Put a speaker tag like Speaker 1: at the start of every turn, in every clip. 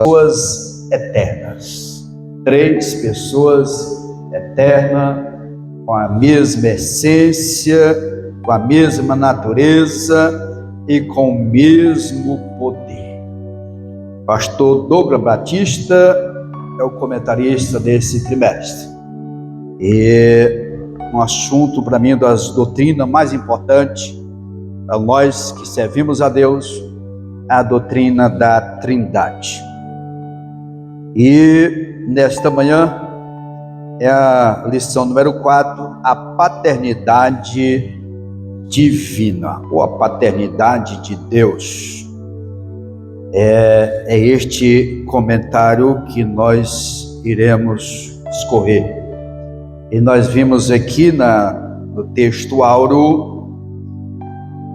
Speaker 1: pessoas eternas. Três pessoas eternas, com a mesma essência, com a mesma natureza e com o mesmo poder. Pastor Douglas Batista é o comentarista desse trimestre. E um assunto para mim das doutrinas mais importantes para nós que servimos a Deus, a doutrina da Trindade. E nesta manhã é a lição número 4, a paternidade divina, ou a paternidade de Deus. É este comentário que nós iremos escorrer. E nós vimos aqui no texto áureo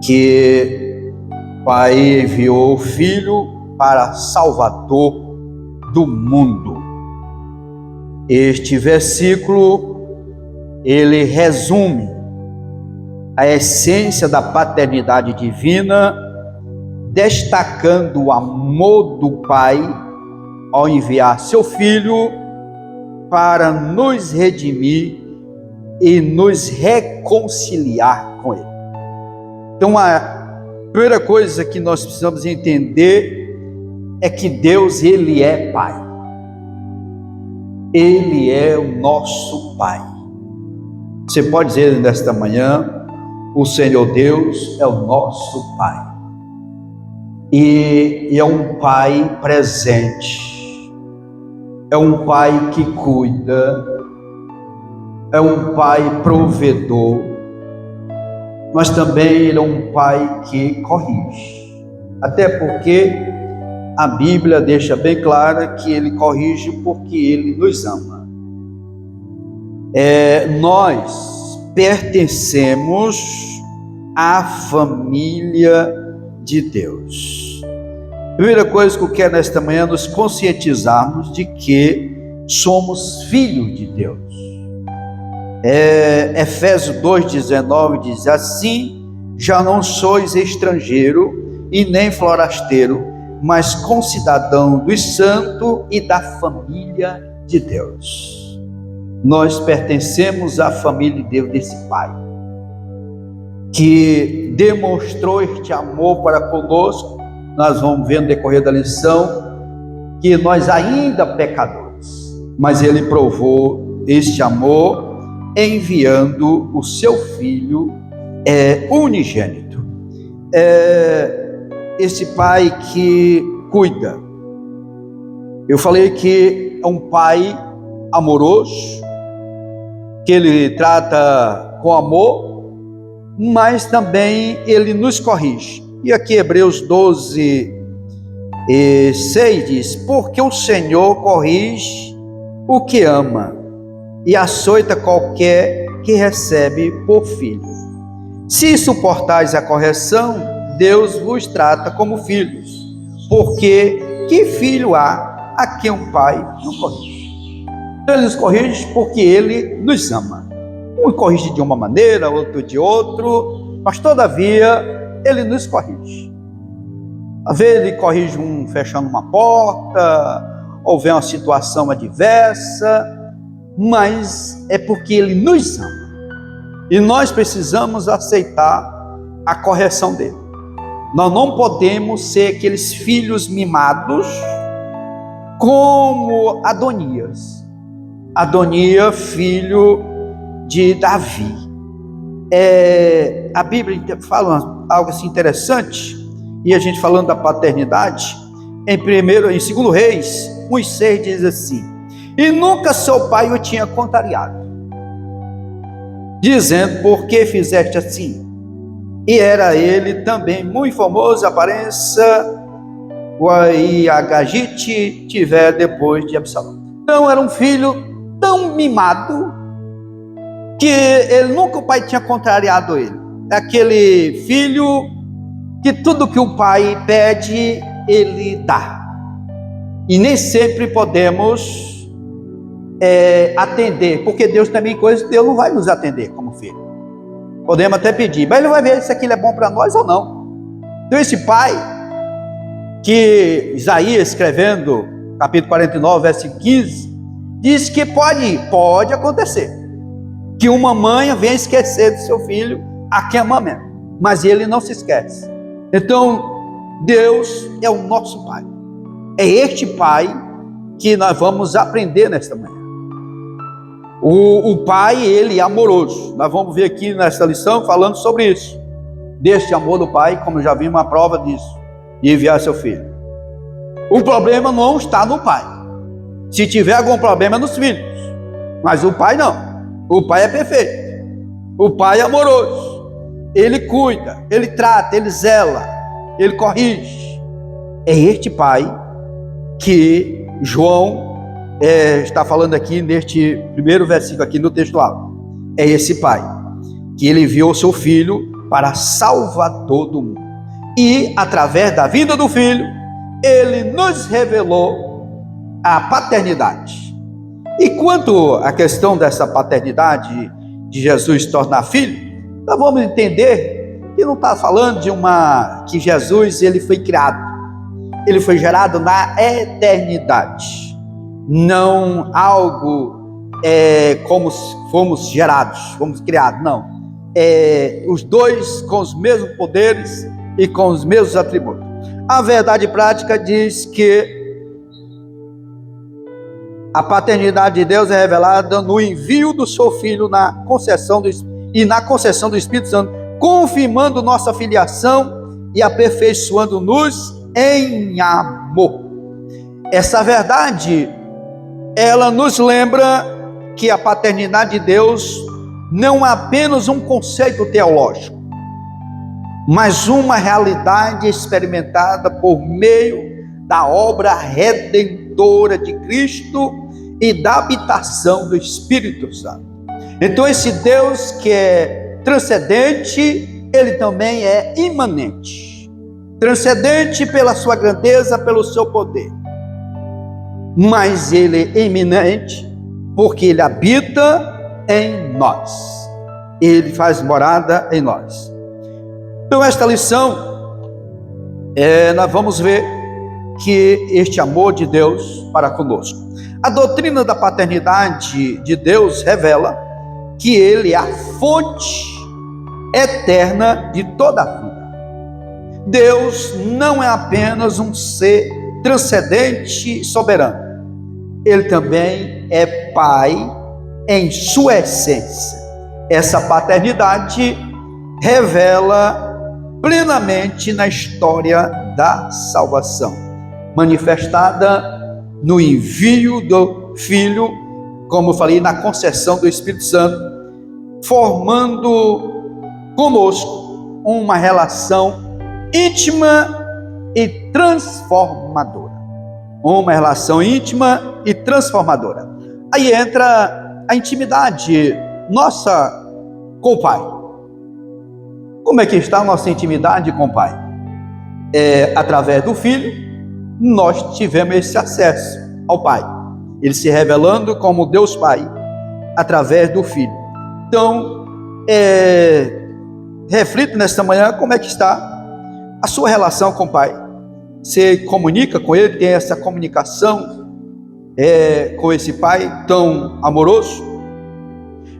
Speaker 1: que o Pai enviou o Filho para Salvador do mundo. Este versículo, ele resume a essência da paternidade divina, destacando o amor do Pai ao enviar seu Filho para nos redimir e nos reconciliar com Ele. Então, a primeira coisa que nós precisamos entender é que Deus, Ele é Pai. Ele é o nosso Pai. Você pode dizer nesta manhã, o Senhor Deus é o nosso Pai. E é um Pai presente. É um Pai que cuida. É um Pai provedor. Mas também Ele é um Pai que corrige. Até porque a Bíblia deixa bem clara que Ele corrige porque Ele nos ama. Nós pertencemos à família de Deus. Primeira coisa que eu quero nesta manhã é nos conscientizarmos de que somos filhos de Deus. Efésios 2,19 diz assim: já não sois estrangeiro e nem forasteiro, mas concidadão dos santos e da família de Deus. Nós pertencemos à família de Deus, desse Pai, que demonstrou este amor para conosco. Nós vamos ver no decorrer da lição que nós ainda pecadores, mas Ele provou este amor enviando o seu Filho unigênito. Esse Pai que cuida. Eu falei que é um Pai amoroso, que Ele trata com amor, mas também Ele nos corrige. E aqui Hebreus 12:6 diz: porque o Senhor corrige o que ama e açoita qualquer que recebe por filho. Se suportais a correção, Deus vos trata como filhos, porque que filho há a quem um pai não corrige? Então, Ele nos corrige porque Ele nos ama. Um corrige de uma maneira, outro de outro, mas todavia Ele nos corrige. Às vezes Ele corrige fechando uma porta, ou vem uma situação adversa, mas é porque Ele nos ama. E nós precisamos aceitar a correção dEle. Nós não podemos ser aqueles filhos mimados como Adonias. Adonias, filho de Davi. A Bíblia fala algo assim interessante, e a gente falando da paternidade, em 2 Reis 1:6 diz assim: e nunca seu pai o tinha contrariado, dizendo, por que fizeste assim? E era ele também muito formoso, aparência, e Agagite tiver depois de Absalão. Então era um filho tão mimado, que nunca o pai tinha contrariado ele. É aquele filho que tudo que o pai pede, ele dá. E nem sempre podemos atender, porque Deus também Deus não vai nos atender como filho. Podemos até pedir, mas Ele vai ver se aquilo é bom para nós ou não. Então esse pai, que Isaías escrevendo capítulo 49, versículo 15, diz que pode acontecer que uma mãe venha esquecer do seu filho a quem ama mesmo, mas ele não se esquece. Então, Deus é o nosso Pai. É este Pai que nós vamos aprender nesta manhã. O Pai, ele é amoroso. Nós vamos ver aqui nesta lição falando sobre isso. Deste amor do Pai, como já vi uma prova disso, de enviar seu filho. O problema não está no Pai. Se tiver algum problema é nos filhos, mas o Pai não. O Pai é perfeito. O Pai é amoroso. Ele cuida, ele trata, ele zela, ele corrige. É este Pai que João está falando aqui neste primeiro versículo aqui no texto lá. É esse Pai que ele enviou seu Filho para salvador do mundo. E através da vida do Filho, ele nos revelou a paternidade. E quanto à questão dessa paternidade de Jesus tornar filho, nós vamos entender que não está falando de que Jesus ele foi criado, ele foi gerado na eternidade, não algo como fomos gerados, fomos criados, não. Os dois com os mesmos poderes e com os mesmos atributos. A verdade prática diz que a paternidade de Deus é revelada no envio do seu Filho na concessão do Espírito Santo, confirmando nossa filiação e aperfeiçoando-nos em amor. Essa verdade, ela nos lembra que a paternidade de Deus não é apenas um conceito teológico, mas uma realidade experimentada por meio da obra redentora de Cristo e da habitação do Espírito Santo. Então esse Deus que é transcendente, ele também é imanente. Transcendente pela sua grandeza, pelo seu poder. Mas ele é imanente porque ele habita em nós. Ele faz morada em nós. Então esta lição, nós vamos ver que este amor de Deus para conosco. A doutrina da paternidade de Deus revela que ele é a fonte eterna de toda a vida. Deus não é apenas um ser transcendente e soberano. Ele também é Pai em sua essência. Essa paternidade revela plenamente na história da salvação, manifestada no envio do Filho, como eu falei, na concessão do Espírito Santo, formando conosco uma relação íntima e transformadora. Uma relação íntima e transformadora. Aí entra a intimidade nossa com o Pai. Como é que está a nossa intimidade com o Pai? Através do Filho, nós tivemos esse acesso ao Pai. Ele se revelando como Deus Pai, através do Filho. Então, reflita nesta manhã como é que está a sua relação com o Pai. Você comunica com Ele, tem essa comunicação com esse Pai tão amoroso?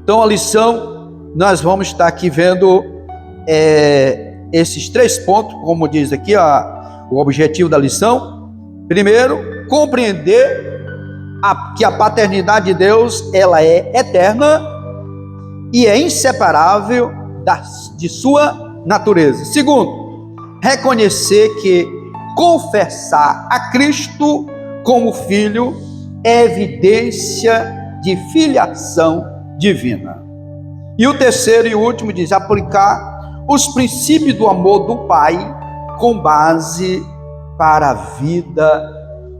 Speaker 1: Então, a lição, nós vamos estar aqui vendo esses 3 pontos, como diz aqui o objetivo da lição. Primeiro, compreender que a paternidade de Deus, ela é eterna e é inseparável de sua natureza. Segundo, reconhecer que confessar a Cristo como Filho é evidência de filiação divina. E o terceiro e último diz aplicar os princípios do amor do Pai com base para a vida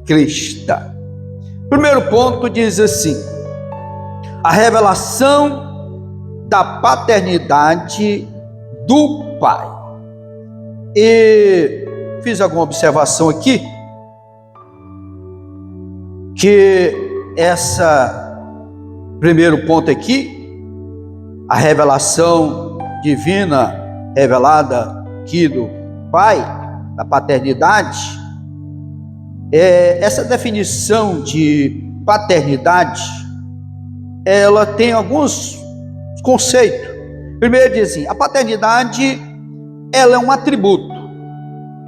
Speaker 1: cristã. Primeiro ponto diz assim: a revelação da paternidade do Pai. E fiz alguma observação aqui, que essa primeiro ponto aqui, a revelação divina revelada aqui do Pai, da paternidade, Essa definição de paternidade, ela tem alguns conceitos. Primeiro diz assim, a paternidade, ela é um atributo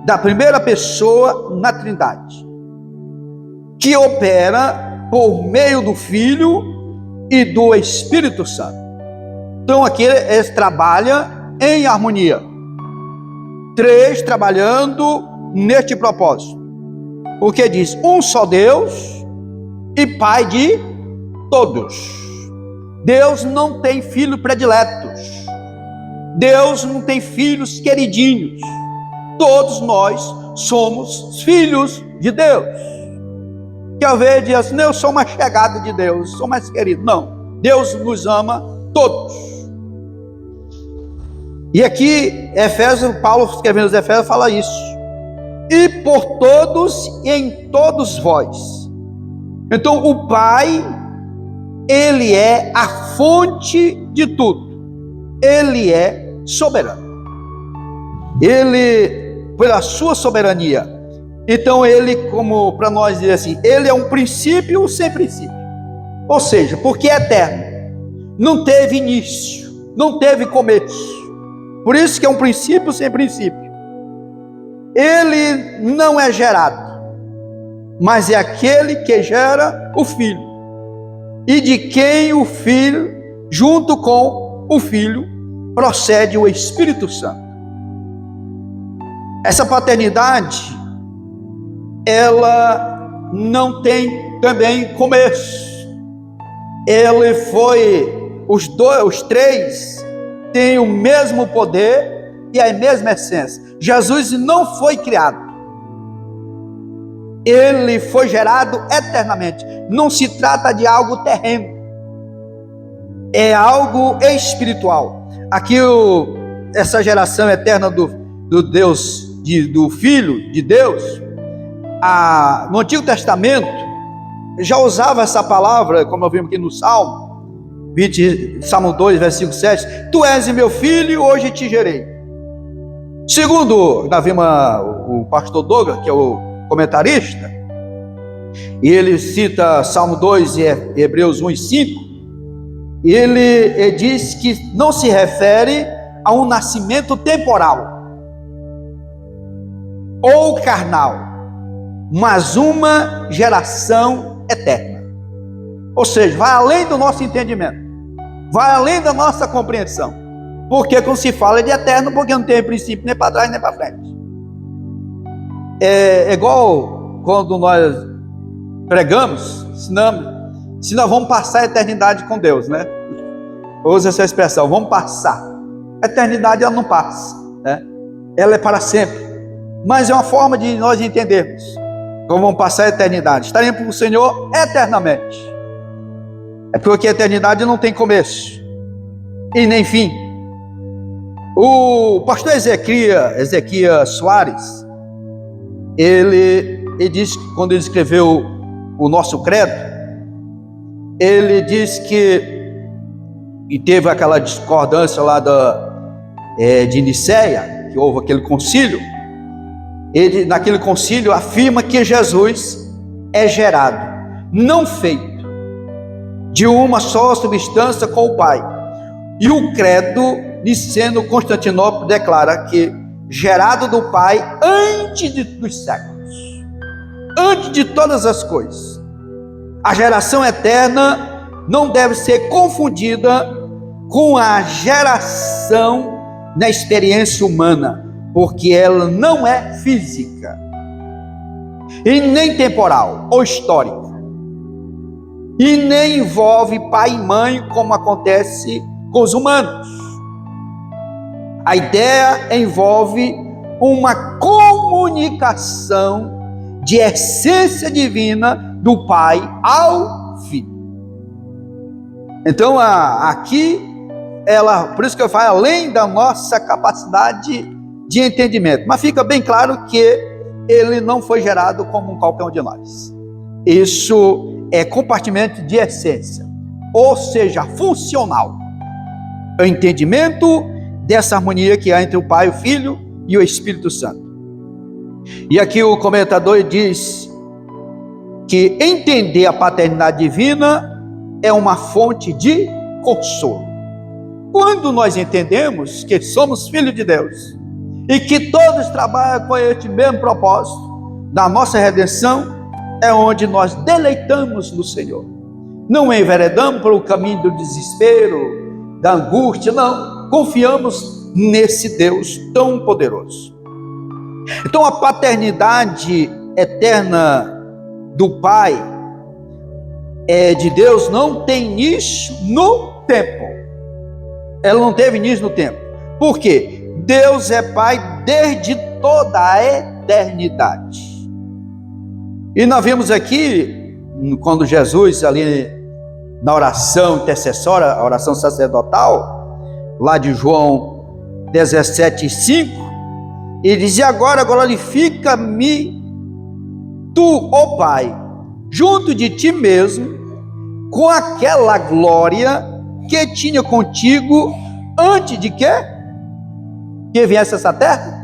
Speaker 1: da primeira pessoa na Trindade, que opera por meio do Filho e do Espírito Santo. Então aqui ele trabalha em harmonia, três trabalhando neste propósito, porque diz um só Deus e Pai de todos. Deus não tem filhos prediletos, Deus não tem filhos queridinhos, todos nós somos filhos de Deus. Que ao ver diz assim, eu sou mais chegado de Deus, sou mais querido. Não, Deus nos ama todos. E aqui, Paulo escrevendo aos Efésios fala isso. E por todos e em todos vós. Então o Pai, ele é a fonte de tudo. Ele é soberano. Ele, pela sua soberania, então ele, como para nós dizer assim, ele é um princípio sem princípio. Ou seja, porque é eterno, não teve início, não teve começo. Por isso que é um princípio sem princípio. Ele não é gerado, mas é aquele que gera o Filho, e de quem o Filho, junto com o Filho, procede o Espírito Santo. Essa paternidade, ela não tem também começo. Ele foi, os três têm o mesmo poder e a mesma essência. Jesus não foi criado, ele foi gerado eternamente. Não se trata de algo terreno, é algo espiritual. Aqui essa geração eterna do Deus, do Filho de Deus, no Antigo Testamento já usava essa palavra, como nós vimos aqui no Salmo 2, versículo 7, tu és meu filho, hoje te gerei. Segundo, nós vimos o pastor Douglas, que é o comentarista, e ele cita Salmo 2 e Hebreus 1 e 5, e ele diz que não se refere a um nascimento temporal ou carnal, mas uma geração eterna. Ou seja, vai além do nosso entendimento, vai além da nossa compreensão. Porque quando se fala de eterno, porque não tem princípio nem para trás nem para frente. É igual quando nós pregamos, ensinamos, se nós vamos passar a eternidade com Deus, né? Usa essa expressão, vamos passar. A eternidade ela não passa, né? Ela é para sempre. Mas é uma forma de nós entendermos como vamos passar a eternidade. Estaremos com o Senhor eternamente. É porque a eternidade não tem começo e nem fim. O pastor Ezequias Soares, ele disse que quando ele escreveu o nosso credo, ele disse que, e teve aquela discordância lá de Nicéia, que houve aquele concílio, ele naquele concílio afirma que Jesus é gerado, não feito, de uma só substância com o Pai. E o credo Niceno Constantinopla declara que gerado do Pai antes dos séculos, antes de todas as coisas. A geração eterna não deve ser confundida com a geração na experiência humana, porque ela não é física e nem temporal ou histórica, e nem envolve pai e mãe como acontece com os humanos. A ideia envolve uma comunicação de essência divina do Pai ao Filho. Então aqui, por isso que eu falo, além da nossa capacidade de entendimento, mas fica bem claro que ele não foi gerado como qualquer um de nós. Isso é compartimento de essência, ou seja, funcional. O entendimento dessa harmonia que há entre o Pai, o Filho e o Espírito Santo. E aqui o comentador diz que entender a paternidade divina é uma fonte de consolo. Quando nós entendemos que somos filhos de Deus e que todos trabalham com este mesmo propósito da nossa redenção, é onde nós deleitamos no Senhor. Não enveredamos pelo caminho do desespero, da angústia, não. Confiamos nesse Deus tão poderoso. Então a paternidade eterna do Pai, de Deus, não tem início no tempo. Ela não teve início no tempo. Por quê? Deus é Pai desde toda a eternidade. E nós vimos aqui, quando Jesus, ali na oração intercessória, a oração sacerdotal, lá de João 17:5, ele diz: agora glorifica-me tu, ó Pai, junto de ti mesmo, com aquela glória que tinha contigo antes de quê? Que viesse essa terra?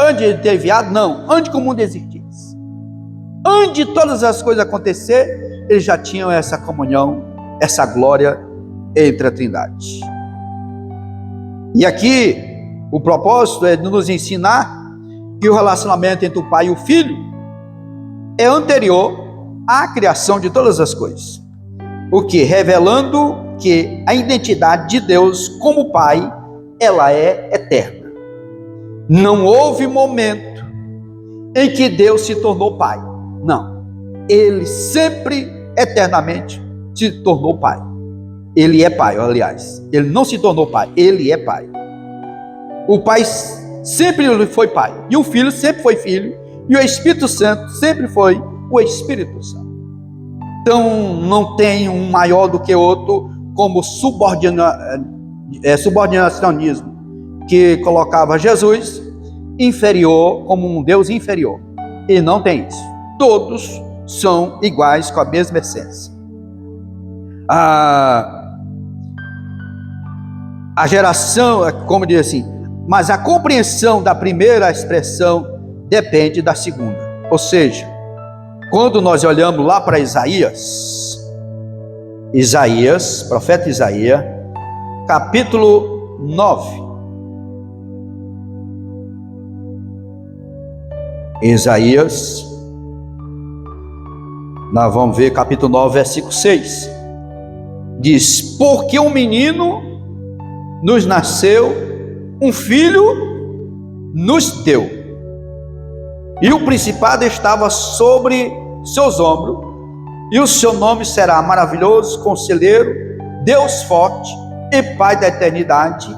Speaker 1: Antes de ter enviado? Não, antes que o mundo existisse. Antes de todas as coisas acontecer, eles já tinham essa comunhão, essa glória entre a Trindade. E aqui, o propósito é de nos ensinar que o relacionamento entre o Pai e o Filho é anterior à criação de todas as coisas. O que? Revelando que a identidade de Deus como Pai, ela é eterna. Não houve momento em que Deus se tornou Pai. Não. Ele sempre, eternamente, se tornou Pai. Ele é Pai, aliás. Ele não se tornou Pai, Ele é Pai. O Pai sempre foi Pai. E o Filho sempre foi Filho. E o Espírito Santo sempre foi o Espírito Santo. Então, não tem um maior do que outro, como subordinacionismo, que colocava Jesus inferior, como um Deus inferior. E não tem isso. Todos são iguais, com a mesma essência. A geração, como diz assim, mas a compreensão da primeira expressão depende da segunda. Ou seja, quando nós olhamos lá para Isaías, profeta Isaías, capítulo 9. Isaías, nós vamos ver capítulo 9, versículo 6. Diz: porque um menino nos nasceu, um filho nos deu, e o principado estava sobre seus ombros, e o seu nome será Maravilhoso, Conselheiro, Deus Forte e Pai da Eternidade,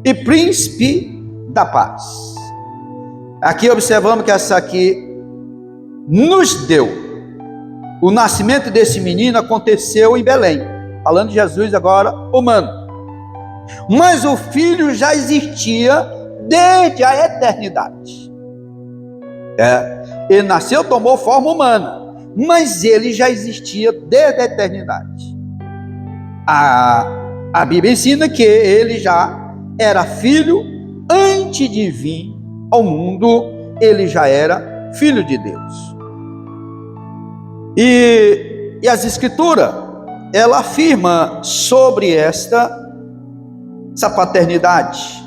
Speaker 1: e Príncipe da Paz. Aqui observamos que essa aqui nos deu. O nascimento desse menino aconteceu em Belém, falando de Jesus agora humano. Mas o Filho já existia desde a eternidade. Ele nasceu, tomou forma humana, mas ele já existia desde a eternidade. A Bíblia ensina que ele já era filho antes de vir ao mundo, ele já era filho de Deus. E as Escrituras, ela afirma sobre essa paternidade,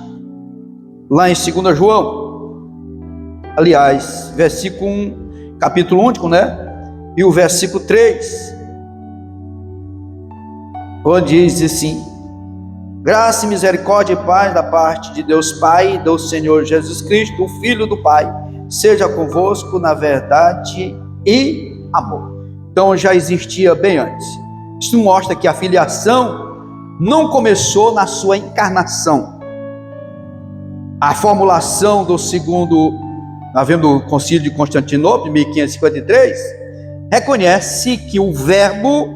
Speaker 1: lá em 2 João, aliás, versículo 1, capítulo único, né? E o versículo 3, onde diz assim: graça e misericórdia e paz da parte de Deus Pai e do Senhor Jesus Cristo, o Filho do Pai, seja convosco na verdade e amor. Então já existia bem antes. Isso mostra que a filiação não começou na sua encarnação. A formulação do segundo, havendo o Concílio de Constantinopla, em 1553, reconhece que o Verbo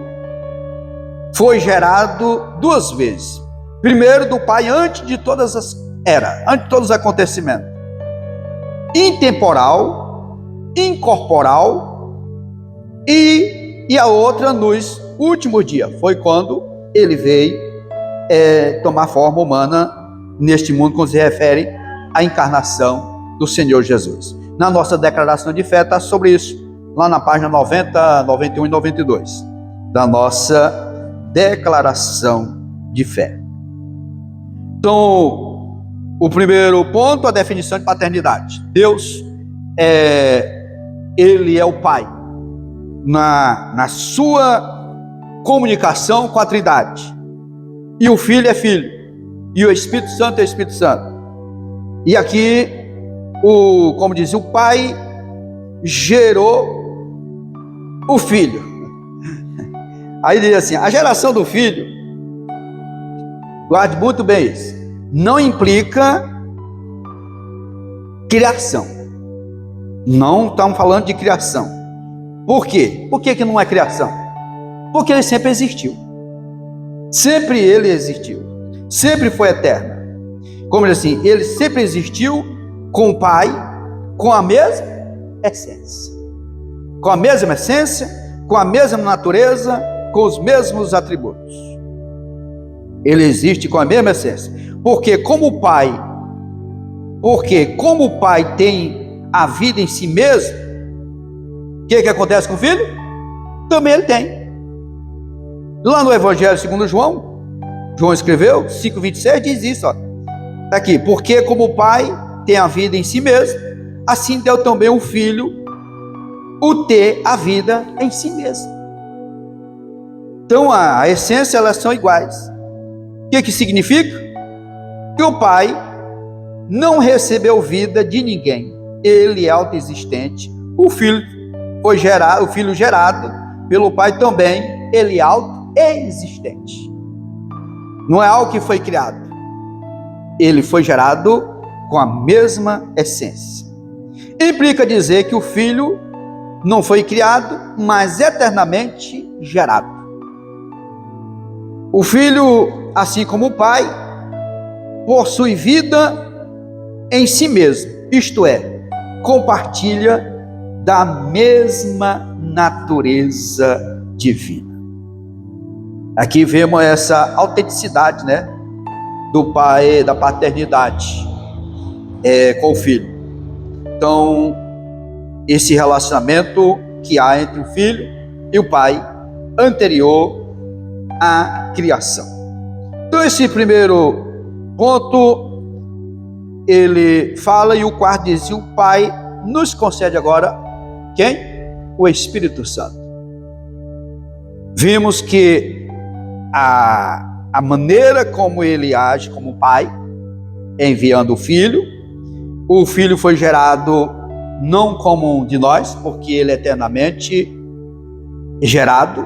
Speaker 1: foi gerado duas vezes. Primeiro do Pai, antes de todas as eras, antes de todos os acontecimentos. Intemporal, incorporal, e a outra nos últimos dias. Foi quando ele veio tomar forma humana neste mundo, quando se refere à encarnação do Senhor Jesus. Na nossa declaração de fé está sobre isso. lá na página 90, 91 e 92, da nossa declaração de fé. Então, o primeiro ponto, a definição de paternidade. Deus Ele é o Pai, na sua comunicação com a Trindade. E o Filho é Filho, e o Espírito Santo é Espírito Santo. E aqui, como dizia, o Pai gerou o Filho. Aí diz assim, a geração do Filho, guarde muito bem isso, não implica criação. Não estamos falando de criação. Por quê? Por que não é criação? Porque ele sempre existiu. Sempre ele existiu. Sempre foi eterno. Como ele assim, ele sempre existiu com o Pai, com a mesma essência. Com a mesma essência, com a mesma natureza, com os mesmos atributos. Ele existe com a mesma essência. Porque como o Pai tem a vida em si mesmo, o que acontece com o Filho? Também ele tem. Lá no Evangelho segundo João escreveu, 5,26, diz isso, ó. Tá aqui, porque como o Pai tem a vida em si mesmo, assim deu também o Filho o ter a vida em si mesmo. Então a essência, elas são iguais. O que significa? Que o Pai não recebeu vida de ninguém. Ele é autoexistente. O Filho gerado pelo Pai também, ele é autoexistente. Não é algo que foi criado. Ele foi gerado com a mesma essência. Implica dizer que o Filho não foi criado, mas eternamente gerado. O Filho, assim como o Pai, possui vida em si mesmo, isto é, compartilha da mesma natureza divina. Aqui vemos essa autenticidade, né, do Pai, da paternidade com o Filho. Então, esse relacionamento que há entre o Filho e o Pai, anterior à criação. Então, esse primeiro ponto, ele fala, e o quarto diz, e o Pai nos concede agora, quem? O Espírito Santo. Vimos que a maneira como ele age como Pai, enviando o Filho foi gerado não como um de nós, porque ele é eternamente gerado,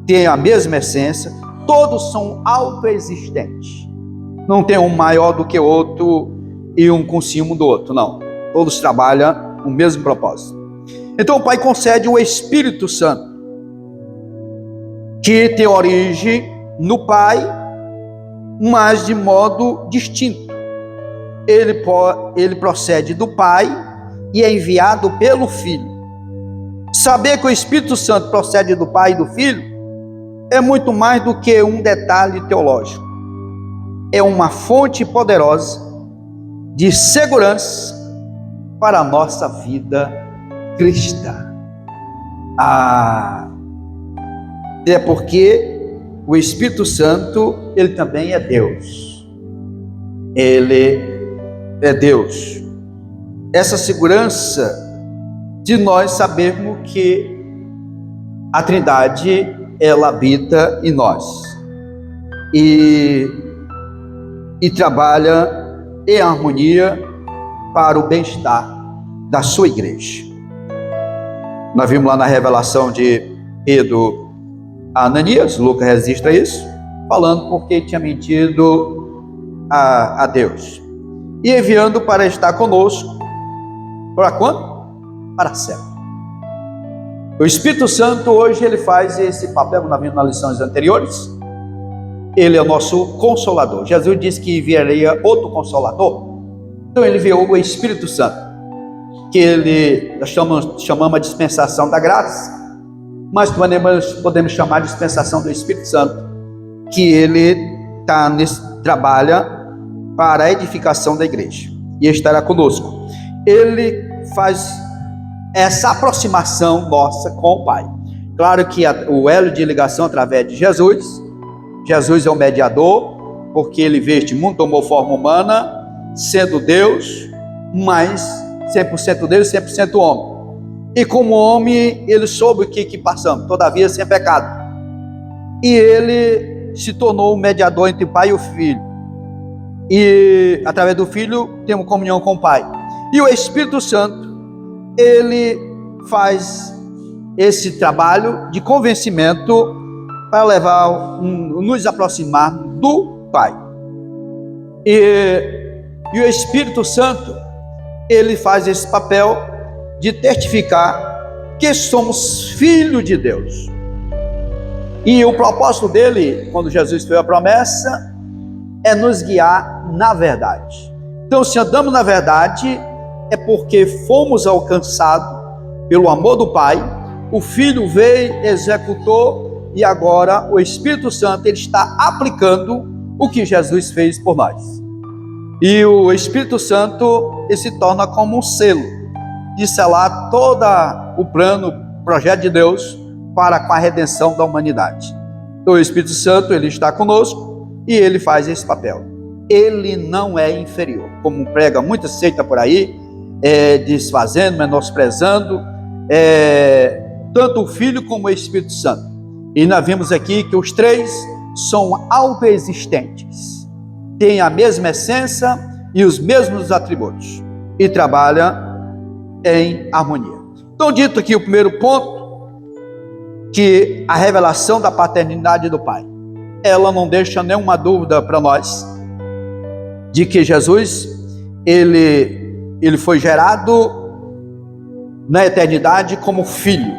Speaker 1: tem a mesma essência, todos são autoexistentes. Não tem um maior do que o outro e um com cima do outro, não. Todos trabalham no mesmo propósito. Então o Pai concede o Espírito Santo, que tem origem no Pai, mas de modo distinto. Ele procede do Pai e é enviado pelo Filho. Saber que o Espírito Santo procede do Pai e do Filho é muito mais do que um detalhe teológico. É uma fonte poderosa de segurança para a nossa vida cristã. É porque o Espírito Santo, ele também é Deus. Ele é Deus. Essa segurança de nós sabermos que a Trindade, ela habita em nós e trabalha em harmonia para o bem-estar da sua igreja. Nós vimos lá na revelação de Pedro a Ananias, Lucas registra isso, falando porque tinha mentido a Deus, e enviando para estar conosco, para quando? Para sempre. O Espírito Santo hoje ele faz esse papel, nós vimos nas lições anteriores. Ele é o nosso Consolador. Jesus disse que enviaria outro Consolador. Então ele enviou o Espírito Santo, que nós chamamos a dispensação da graça, mas podemos chamar de dispensação do Espírito Santo, que ele trabalha para a edificação da igreja e estará conosco. Ele faz essa aproximação nossa com o Pai. Claro que o elo de ligação através de Jesus. Jesus é o mediador, porque ele veio este mundo, tomou forma humana, sendo Deus, mas 100% Deus e 100% homem. E como homem, ele soube o que passamos, todavia sem pecado. E ele se tornou o mediador entre o Pai e o Filho. E através do Filho, temos comunhão com o Pai. E o Espírito Santo, ele faz esse trabalho de convencimento para levar, nos aproximar do Pai. E o Espírito Santo, ele faz esse papel de testificar que somos filhos de Deus. E o propósito dele, quando Jesus fez a promessa, é nos guiar na verdade. Então, se andamos na verdade, é porque fomos alcançados pelo amor do Pai, o Filho veio, executou, e agora o Espírito Santo ele está aplicando o que Jesus fez por nós. E o Espírito Santo ele se torna como um selo de selar todo o plano, o projeto de Deus para com a redenção da humanidade. Então o Espírito Santo ele está conosco e ele faz esse papel. Ele não é inferior, como prega muita seita por aí, desfazendo, menosprezando, tanto o Filho como o Espírito Santo. E nós vimos aqui que os três são autoexistentes, têm a mesma essência e os mesmos atributos, e trabalham em harmonia. Então, dito aqui o primeiro ponto, que a revelação da paternidade do Pai, ela não deixa nenhuma dúvida para nós, de que Jesus, ele foi gerado na eternidade como filho.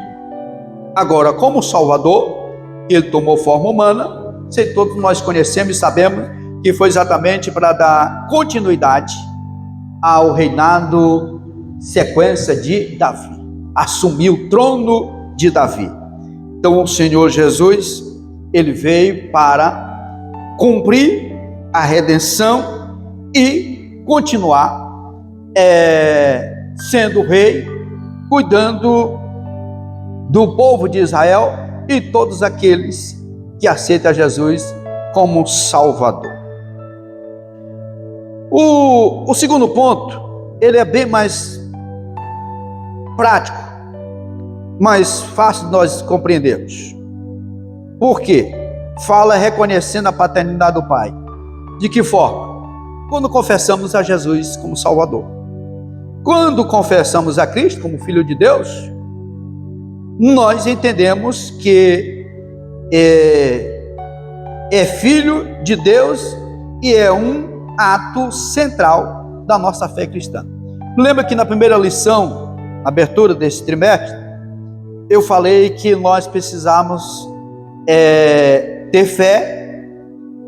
Speaker 1: Agora, como Salvador, ele tomou forma humana, todos nós conhecemos e sabemos que foi exatamente para dar continuidade ao reinado, sequência de Davi, assumir o trono de Davi. Então o Senhor Jesus, ele veio para cumprir a redenção e continuar sendo rei, cuidando do povo de Israel e todos aqueles que aceitam Jesus como Salvador. O segundo ponto, ele é bem mais prático, mais fácil de nós compreendermos. Por quê? Fala reconhecendo a paternidade do Pai. De que forma? Quando confessamos a Jesus como Salvador. Quando confessamos a Cristo como Filho de Deus, nós entendemos que é Filho de Deus e é um ato central da nossa fé cristã. Lembra que na primeira lição, na abertura desse trimestre, eu falei que nós precisamos ter fé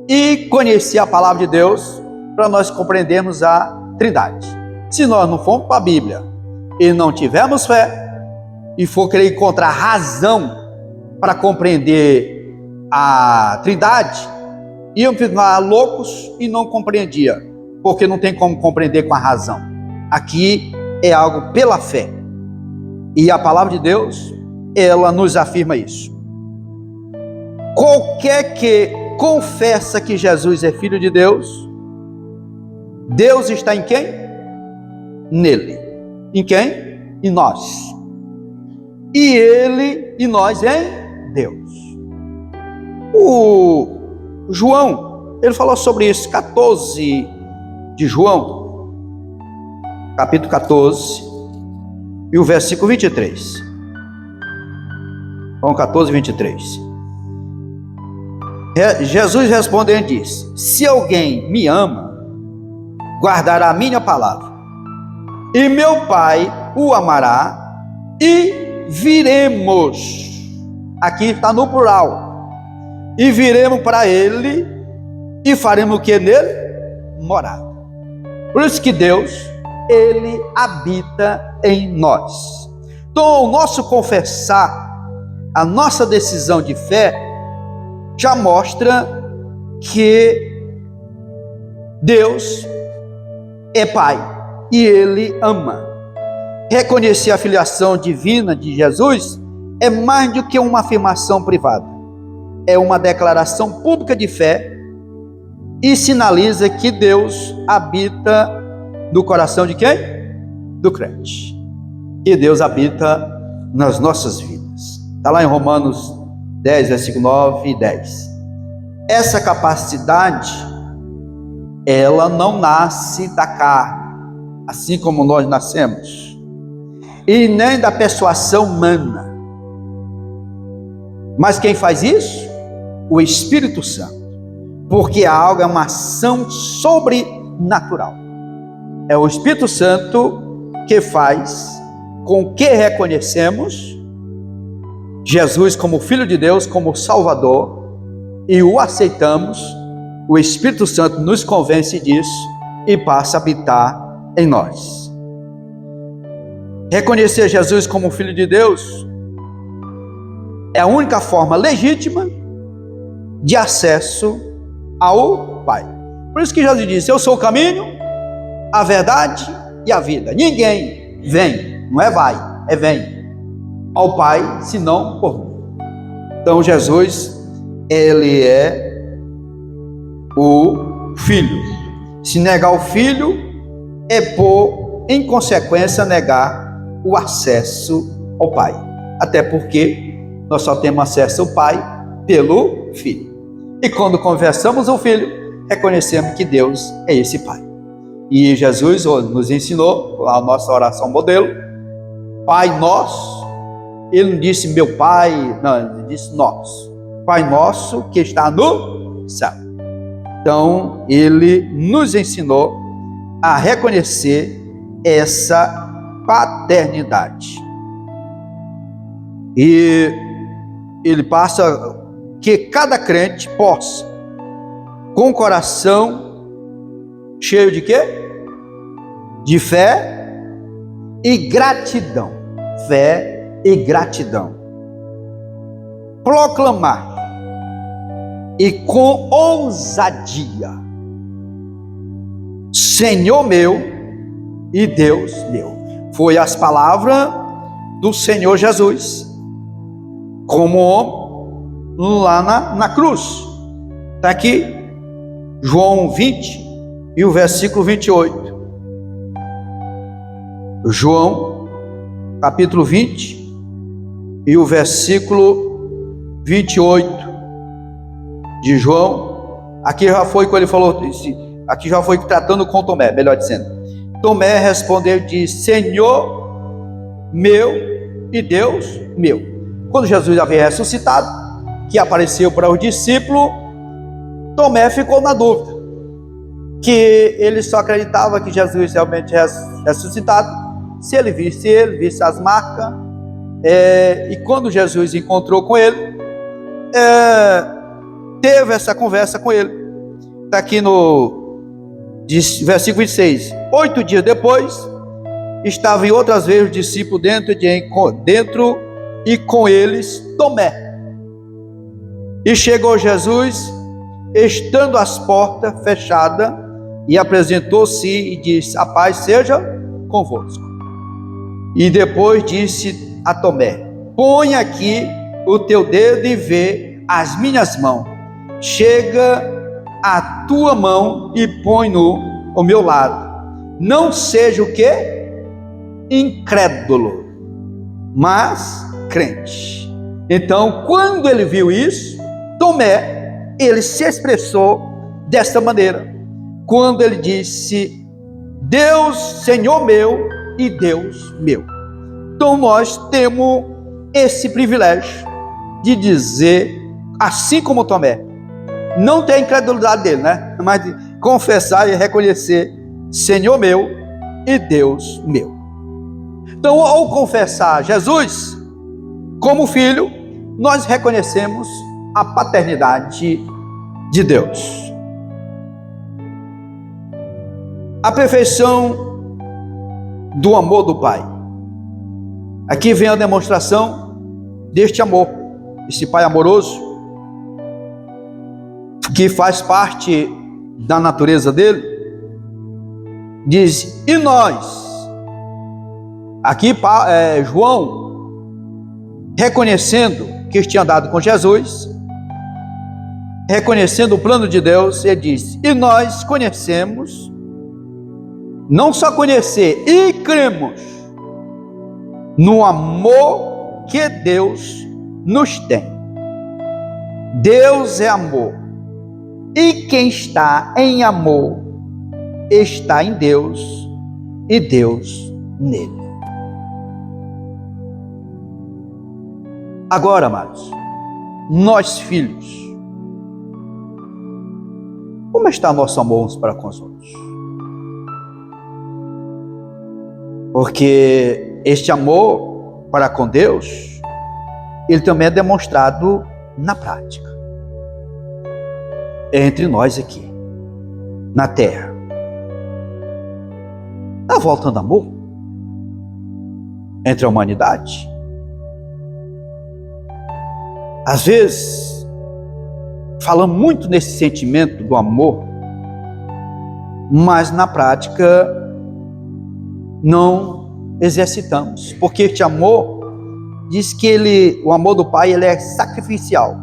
Speaker 1: e conhecer a palavra de Deus para nós compreendermos a Trindade. Se nós não formos para a Bíblia e não tivermos fé e for querer encontrar razão para compreender a Trindade, íamos ficar loucos e não compreendia, porque não tem como compreender com a razão. Aqui é algo pela fé, e a palavra de Deus, ela nos afirma isso. Qualquer que confessa que Jesus é Filho de Deus, Deus está em quem? Nele. Em quem? Em nós. E ele e nós em Deus. O João, ele falou sobre isso, 14 de João, capítulo 14, e o versículo 23. João 14, 23. Jesus respondendo e disse: se alguém me ama, guardará a minha palavra, e meu Pai o amará, e viremos, aqui está no plural, e viremos para ele, e faremos o que nele? Morada. Por isso que Deus, ele habita em nós. Então o nosso confessar, a nossa decisão de fé, já mostra que Deus é Pai e Ele ama. reconhecer a filiação divina de Jesus é mais do que uma afirmação privada. É uma declaração pública de fé e sinaliza que Deus habita no coração de quem? Do crente. E Deus habita nas nossas vidas. Está lá em Romanos 10, versículo 9 e 10. Essa capacidade, ela não nasce da carne, assim como nós nascemos, e nem da persuasão humana. Mas quem faz isso? O Espírito Santo. Porque algo é uma ação sobrenatural. É o Espírito Santo que faz com que reconhecemos Jesus como Filho de Deus, como Salvador, e o aceitamos. O Espírito Santo nos convence disso e passa a habitar em nós. Reconhecer Jesus como Filho de Deus é a única forma legítima de acesso ao Pai. Por isso que Jesus disse: eu sou o caminho, a verdade e a vida. Ninguém vem, não é vai, é vem ao Pai, senão por mim. Então Jesus, ele é o Filho. Se negar o Filho, é por, em consequência, negar o acesso ao Pai. Até porque nós só temos acesso ao Pai pelo Filho. E quando confessamos o Filho, reconhecemos que Deus é esse Pai. E Jesus nos ensinou a nossa oração modelo: Pai Nosso. Ele não disse meu Pai, não, ele disse nosso. Pai Nosso que está no céu. Então, ele nos ensinou a reconhecer essa paternidade. E ele passa que cada crente possa, com o coração cheio de quê? De fé e gratidão. Fé e gratidão. Proclamar e com ousadia: Senhor meu e Deus meu. Foi as palavras do Senhor Jesus como homem lá na cruz. Está aqui João 20 e o versículo 28. João capítulo 20 e o versículo 28 de João. Aqui já foi quando ele falou, aqui já foi tratando com Tomé, melhor dizendo. Tomé respondeu e disse: Senhor meu e Deus meu. Quando Jesus havia ressuscitado, que apareceu para os discípulos, Tomé ficou na dúvida, que ele só acreditava que Jesus realmente ressuscitado se ele visse as marcas. E quando Jesus encontrou com ele, teve essa conversa com ele. Está aqui no versículo 26. 8 dias depois, estavam outras vezes os discípulos dentro e com eles Tomé. E chegou Jesus, estando as portas fechadas, e apresentou-se e disse: a paz seja convosco. E depois disse a Tomé: põe aqui o teu dedo e vê as minhas mãos. Chega a tua mão e põe no ao meu lado. Não seja o quê? Incrédulo, mas crente. Então, quando ele viu isso, Tomé, ele se expressou desta maneira, quando ele disse: Deus, Senhor meu e Deus meu. Então nós temos esse privilégio de dizer, assim como Tomé, não tem a incredulidade dele, né? Mas de confessar e reconhecer: Senhor meu e Deus meu. Então, ao confessar Jesus como Filho, nós reconhecemos a paternidade de Deus. A perfeição do amor do Pai. Aqui vem a demonstração deste amor, esse Pai amoroso, que faz parte da natureza dele. Diz: e nós? Aqui João, reconhecendo que tinha andado com Jesus, reconhecendo o plano de Deus, ele disse: e nós conhecemos, não só conhecer, e cremos no amor que Deus nos tem. Deus é amor, e quem está em amor está em Deus e Deus nele. Agora, amados, nós filhos, como está nosso amor uns para com os outros? Porque este amor para com Deus, ele também é demonstrado na prática, entre nós aqui, na terra. Está voltando amor entre a humanidade? Às vezes, falamos muito nesse sentimento do amor, mas na prática não exercitamos, porque este amor diz que o amor do Pai, ele é sacrificial.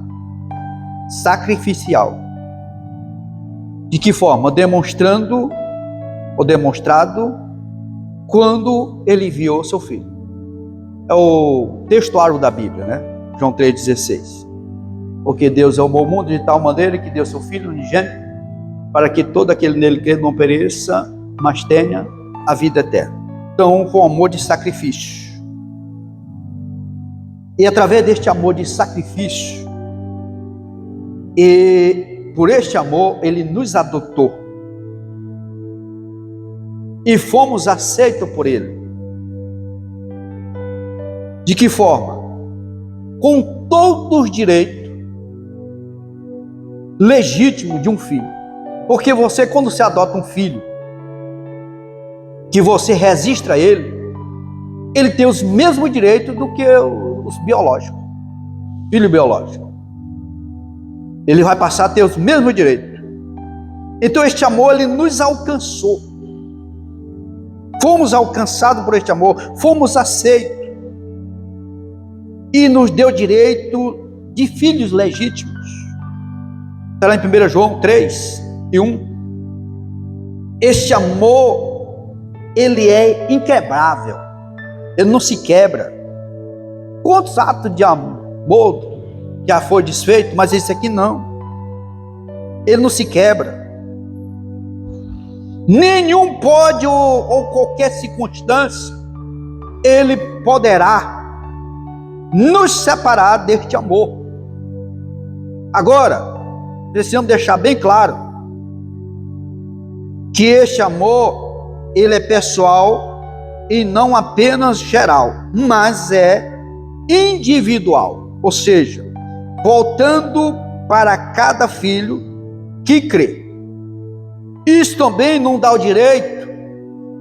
Speaker 1: Sacrificial. De que forma? Demonstrado quando ele enviou seu filho. É o textuário da Bíblia, né? João 3,16. Porque Deus amou o mundo de tal maneira que deu seu Filho unigênito, para que todo aquele nele crê não pereça, mas tenha a vida eterna. Então, com amor de sacrifício. E através deste amor de sacrifício, e por este amor, ele nos adotou. E fomos aceitos por ele. De que forma? Com todos os direitos legítimos de um filho. Porque você, quando se adota um filho, que você registra ele tem os mesmos direitos do que os biológicos. Filho biológico. Ele vai passar a ter os mesmos direitos. Então este amor, ele nos alcançou. Fomos alcançados por este amor, fomos aceitos. E nos deu direito de filhos legítimos. Está lá em 1 João 3:1. Este amor, ele é inquebrável. Ele não se quebra. Quantos atos de amor já foi desfeito, mas esse aqui não. Ele não se quebra. Nenhum pode, ou qualquer circunstância, ele poderá nos separar deste amor. Agora, precisamos deixar bem claro que este amor, ele é pessoal e não apenas geral, mas é individual, ou seja, voltando para cada filho que crê. Isso também não dá o direito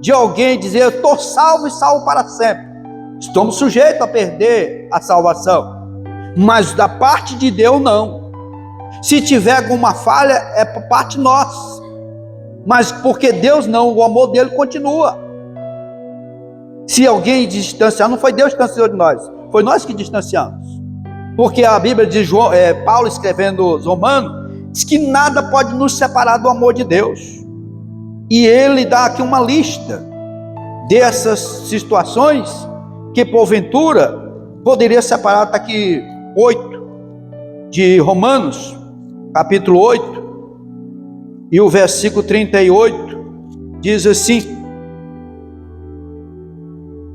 Speaker 1: de alguém dizer: eu estou salvo e salvo para sempre. Estamos sujeitos a perder a salvação, mas da parte de Deus não. Se tiver alguma falha, é por parte nossa, mas porque Deus não, o amor dele continua. Se alguém distanciar, não foi Deus que distanciou de nós, foi nós que distanciamos. Porque a Bíblia de Paulo, escrevendo aos Romanos, diz que nada pode nos separar do amor de Deus. E ele dá aqui uma lista dessas situações que porventura poderia separar. Está aqui 8 de Romanos, capítulo 8, e o versículo 38 diz assim,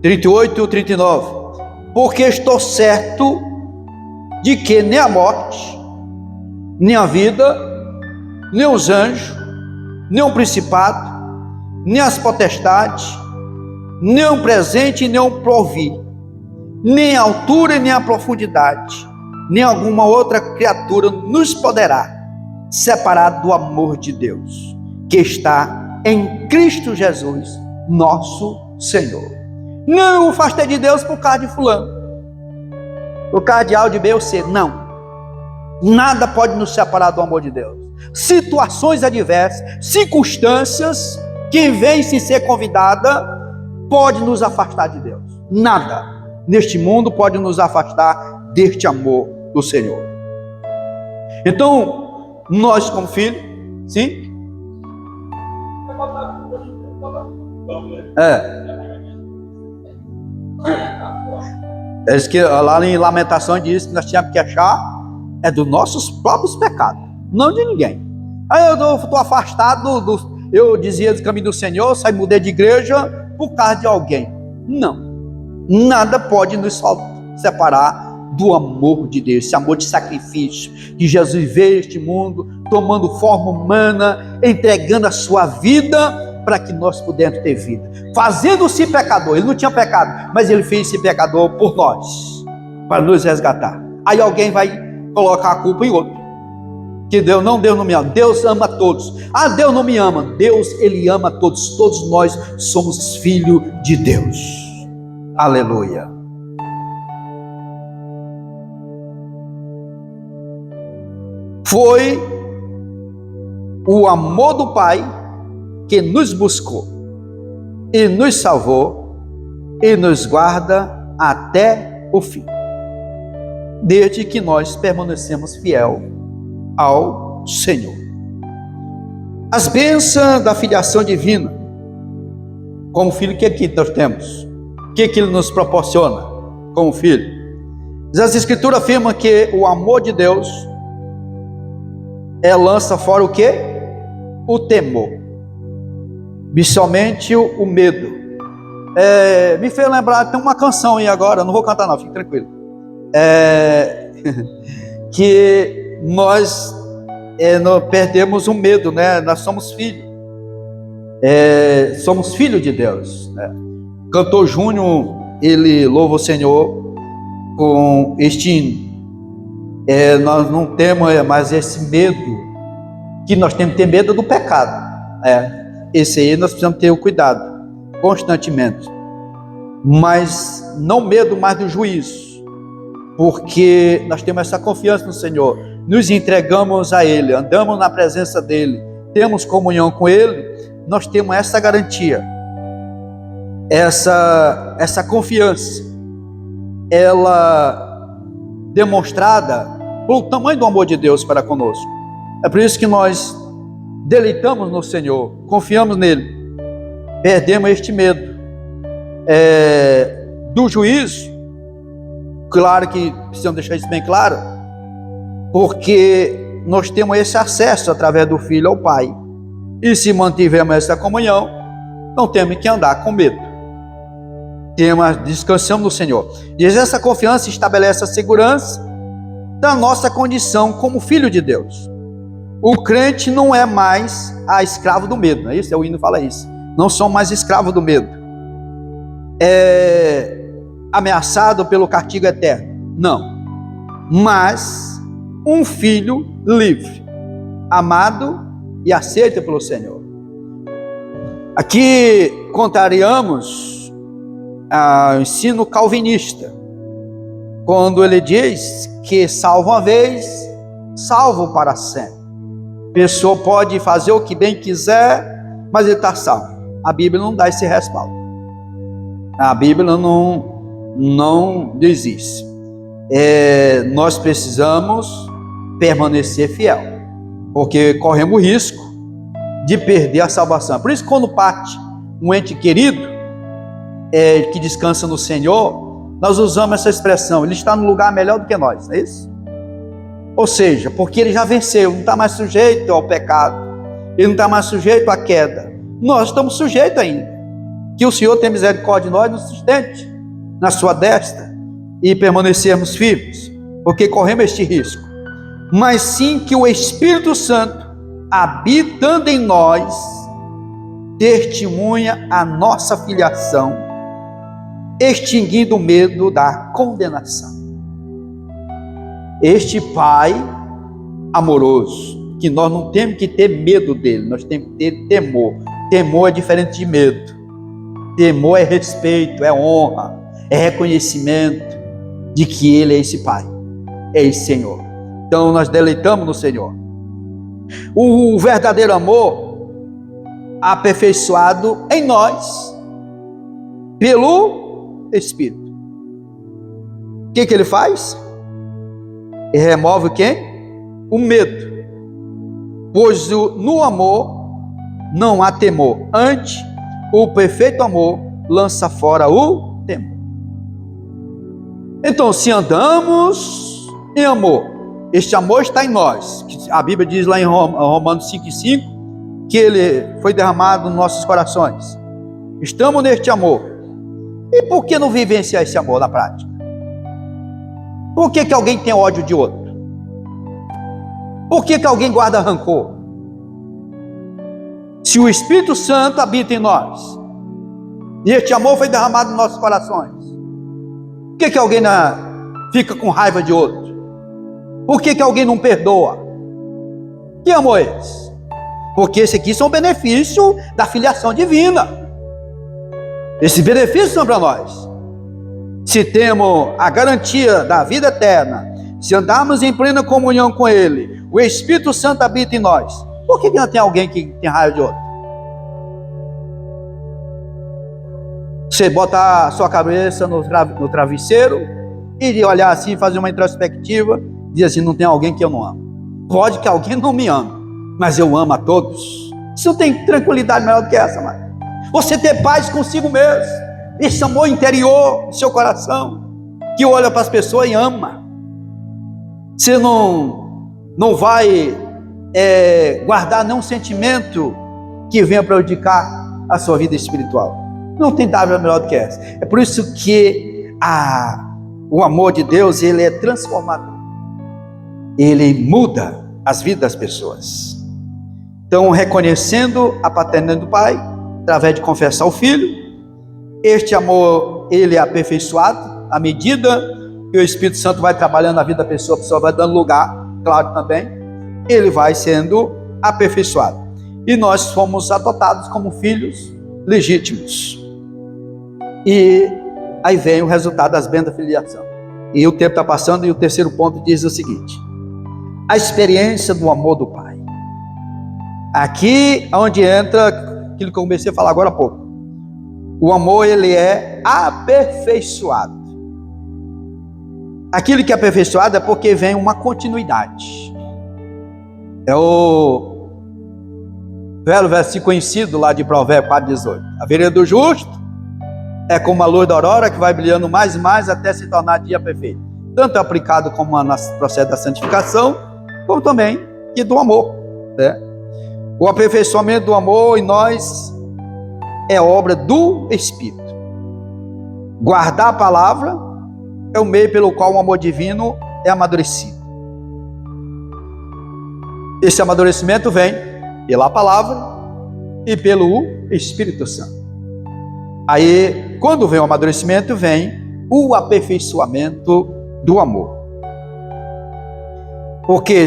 Speaker 1: 38 e 39: porque estou certo de que nem a morte, nem a vida, nem os anjos, nem o principado, nem as potestades, nem o presente, nem o porvir, nem a altura, nem a profundidade, nem alguma outra criatura nos poderá separar do amor de Deus, que está em Cristo Jesus, nosso Senhor. Não afastei de Deus por causa de fulano, por causa de A, de B ou C, não. Nada pode nos separar do amor de Deus. Situações adversas, circunstâncias que vêm sem ser convidada, pode nos afastar de Deus. nada neste mundo pode nos afastar deste amor do Senhor. Então, nós como filhos, sim? É isso que lá em Lamentações diz que nós tínhamos que achar dos nossos próprios pecados, não de ninguém. Aí eu estou afastado eu dizia do caminho do Senhor, mudei de igreja por causa de alguém. Não, nada pode nos separar do amor de Deus, esse amor de sacrifício, que Jesus veio a este mundo, tomando forma humana, entregando a sua vida, para que nós pudéssemos ter vida, fazendo-se pecador. Ele não tinha pecado, mas ele fez-se pecador por nós, para nos resgatar. Aí alguém vai colocar a culpa em outro, que Deus não me ama. Deus ama todos. Deus não me ama. Deus, Ele ama todos. Todos nós somos filhos de Deus. Aleluia. Foi o amor do Pai que nos buscou e nos salvou e nos guarda até o fim, desde que nós permanecemos fiel ao Senhor. As bênçãos da filiação divina, como filho, o que nós temos? O que Ele nos proporciona como filho? As Escrituras afirmam que o amor de Deus lança fora o quê? O temor, principalmente o medo. Me fez lembrar, tem uma canção aí agora, não vou cantar não, fique tranquilo. Que nós perdemos o medo, né? Nós somos filhos. Somos filhos de Deus, né? O cantor Júnior, ele louva o Senhor com este hino. Nós não temos mais esse medo, que nós temos que ter medo do pecado. Esse aí nós precisamos ter o cuidado, constantemente. Mas não medo mais do juízo, porque nós temos essa confiança no Senhor, nos entregamos a Ele, andamos na presença dEle, temos comunhão com Ele, nós temos essa garantia, essa confiança, ela demonstrada pelo tamanho do amor de Deus para conosco. É por isso que nós deleitamos no Senhor, confiamos nele, perdemos este medo do juízo. Claro que precisamos deixar isso bem claro, porque nós temos esse acesso através do Filho ao Pai, e se mantivermos essa comunhão, não temos que andar com medo, descansamos no Senhor. E essa confiança estabelece a segurança da nossa condição como filho de Deus. O crente não é mais escravo do medo, não é isso? O hino fala isso. Não são mais escravos do medo. Ameaçado pelo castigo eterno. Não. Mas um filho livre, amado e aceito pelo Senhor. Aqui contrariamos o ensino calvinista, quando ele diz que salvo uma vez, salvo para sempre. A pessoa pode fazer o que bem quiser, mas ele está salvo. A Bíblia não dá esse respaldo. A Bíblia não diz isso. Nós precisamos permanecer fiel, porque corremos o risco de perder a salvação. Por isso, quando parte um ente querido que descansa no Senhor, nós usamos essa expressão: ele está no lugar melhor do que nós, não é isso? Ou seja, porque ele já venceu, não está mais sujeito ao pecado, ele não está mais sujeito à queda. Nós estamos sujeitos ainda. Que o Senhor tenha misericórdia de nós, nos sustente na sua destra e permanecermos firmes, porque corremos este risco. Mas sim que o Espírito Santo, habitando em nós, testemunha a nossa filiação, extinguindo o medo da condenação. Este Pai amoroso, que nós não temos que ter medo dele, nós temos que ter temor. Temor é diferente de medo. Temor é respeito, é honra, é reconhecimento de que Ele é esse Pai, é esse Senhor. Então nós deleitamos no Senhor. O verdadeiro amor aperfeiçoado em nós pelo Espírito. O que ele faz? Ele remove quem? O medo. Pois no amor não há temor. Antes, o perfeito amor lança fora o temor. Então, se andamos em amor, este amor está em nós. A Bíblia diz lá em Romanos 5,5 que ele foi derramado nos nossos corações. Estamos neste amor. E por que não vivenciar esse amor na prática? Por que alguém tem ódio de outro? Por que alguém guarda rancor? Se o Espírito Santo habita em nós, e este amor foi derramado nos nossos corações, por que alguém fica com raiva de outro? Por que alguém não perdoa? Que amor é esse? Porque esse aqui são benefícios da filiação divina. Esses benefícios são para nós. Se temos a garantia da vida eterna, se andarmos em plena comunhão com Ele, o Espírito Santo habita em nós, por que não tem alguém que tem raiva de outro? Você bota a sua cabeça no travesseiro e olhar assim, fazer uma introspectiva, dizer assim, não tem alguém que eu não amo. Pode que alguém não me ame, mas eu amo a todos. Você não tem tranquilidade melhor do que essa, mãe. Você ter paz consigo mesmo, esse amor interior do seu coração, que olha para as pessoas e ama. Você não vai guardar nenhum sentimento que venha prejudicar a sua vida espiritual. Não tem nada melhor do que essa. É por isso que o amor de Deus, ele é transformador. Ele muda as vidas das pessoas. Então, reconhecendo a paternidade do Pai, através de confessar o Filho, este amor, ele é aperfeiçoado à medida que o Espírito Santo vai trabalhando na vida da pessoa, a pessoa vai dando lugar, claro também, ele vai sendo aperfeiçoado. E nós fomos adotados como filhos legítimos. E aí vem o resultado das bênçãos da filiação. E o tempo está passando e o terceiro ponto diz o seguinte: a experiência do amor do Pai. Aqui é onde entra aquilo que eu comecei a falar agora há pouco. O amor, ele é aperfeiçoado. Aquilo que é aperfeiçoado é porque vem uma continuidade. É o velho versículo conhecido lá de Provérbios 4,18. A vereda do justo é como a luz da aurora que vai brilhando mais e mais até se tornar dia perfeito. Tanto aplicado como no processo da santificação, como também que do amor, né? O aperfeiçoamento do amor em nós é obra do Espírito. Guardar a palavra é o meio pelo qual o amor divino é amadurecido. Esse amadurecimento vem pela palavra e pelo Espírito Santo. Aí, quando vem o amadurecimento, vem o aperfeiçoamento do amor. Porque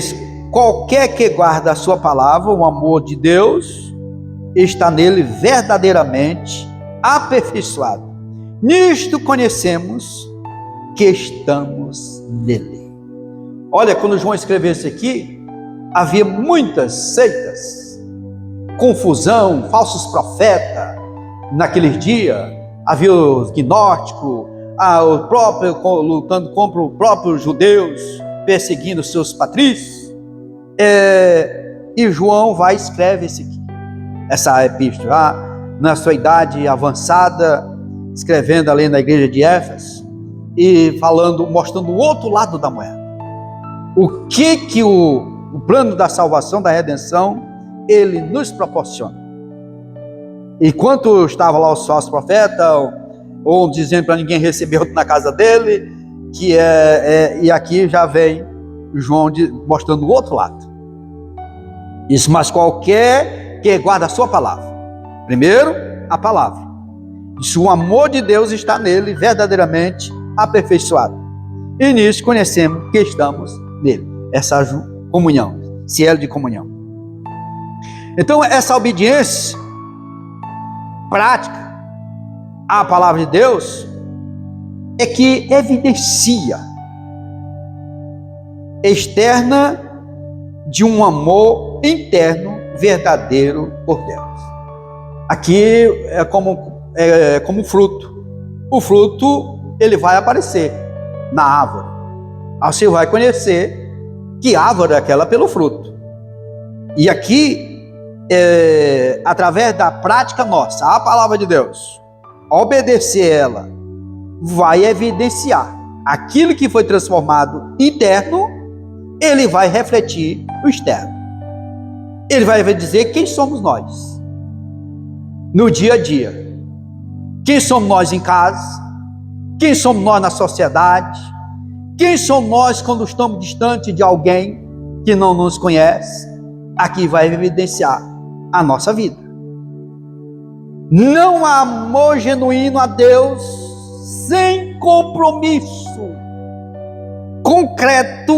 Speaker 1: qualquer que guarda a sua palavra, o amor de Deus está nele verdadeiramente aperfeiçoado. Nisto conhecemos que estamos nele. Olha, quando João escreveu isso aqui, havia muitas seitas, confusão, falsos profetas. Naqueles dias, havia os gnósticos, o próprio lutando contra os próprios judeus, perseguindo os seus patrícios. E João vai e escreve essa epístola, na sua idade avançada, escrevendo ali na igreja de Éfeso, e falando, mostrando o outro lado da moeda. O que o plano da salvação, da redenção, ele nos proporciona. Enquanto estava lá os falsos profetas, ou dizendo para ninguém receber outro na casa dele, e aqui já vem João mostrando o outro lado. Isso, mas qualquer que guarda a sua palavra. Primeiro, a palavra. Se o amor de Deus está nele, verdadeiramente aperfeiçoado. E nisso conhecemos que estamos nele. Essa comunhão, cielo de comunhão. Então, essa obediência prática à palavra de Deus é que evidencia externa de um amor interno verdadeiro por Deus. Aqui é como fruto. o fruto ele vai aparecer na árvore. Aí você vai conhecer que árvore é aquela pelo fruto. E aqui, através da prática nossa, a palavra de Deus, obedecer ela, vai evidenciar aquilo que foi transformado interno, ele vai refletir o externo. Ele vai dizer quem somos nós no dia a dia. Quem somos nós em casa? Quem somos nós na sociedade? Quem somos nós quando estamos distante de alguém que não nos conhece? Aqui vai evidenciar a nossa vida. Não há amor genuíno a Deus sem compromisso concreto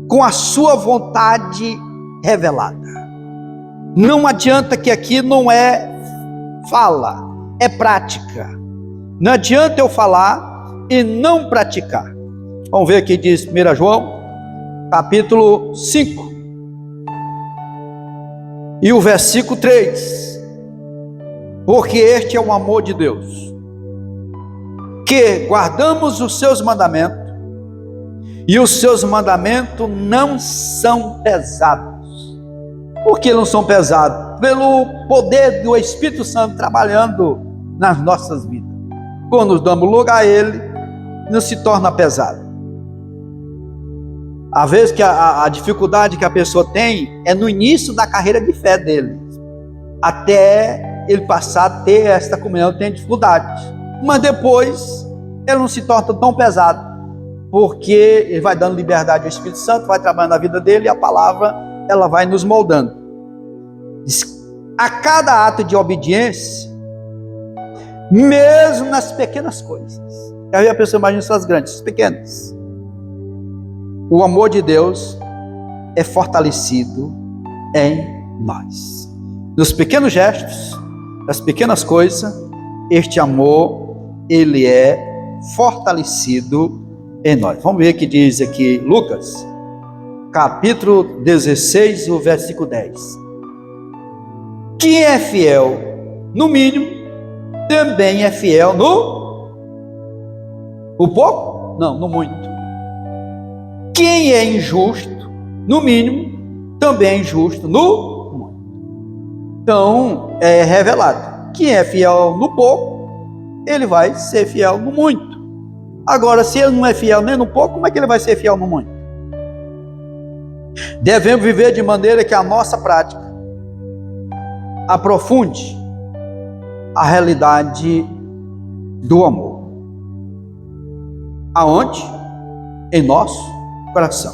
Speaker 1: com a sua vontade revelada. Não adianta que aqui não é fala, é prática. Não adianta eu falar e não praticar. Vamos ver aqui, diz 1 João, capítulo 5, e o versículo 3. Porque este é o amor de Deus, que guardamos os seus mandamentos, e os seus mandamentos não são pesados. Por que não são pesados? Pelo poder do Espírito Santo trabalhando nas nossas vidas. Quando nos damos lugar a Ele, não se torna pesado. Às vezes que a dificuldade que a pessoa tem é no início da carreira de fé dele. Até ele passar a ter esta comunhão, tem dificuldade. Mas depois, ele não se torna tão pesado. Porque ele vai dando liberdade ao Espírito Santo, vai trabalhando na vida dele e a palavra ela vai nos moldando. A cada ato de obediência, mesmo nas pequenas coisas, aí a pessoa imagina essas grandes, essas pequenas, o amor de Deus é fortalecido em nós. Nos pequenos gestos, nas pequenas coisas, este amor, ele é fortalecido em nós. Vamos ver o que diz aqui Lucas, capítulo 16, o versículo 10. Quem é fiel no mínimo, também é fiel no pouco? Não, no muito. Quem é injusto no mínimo, também é injusto no muito. Então, é revelado. Quem é fiel no pouco, ele vai ser fiel no muito. Agora, se ele não é fiel nem no pouco, como é que ele vai ser fiel no muito? Devemos viver de maneira que a nossa prática aprofunde a realidade do amor. Aonde? Em nosso coração.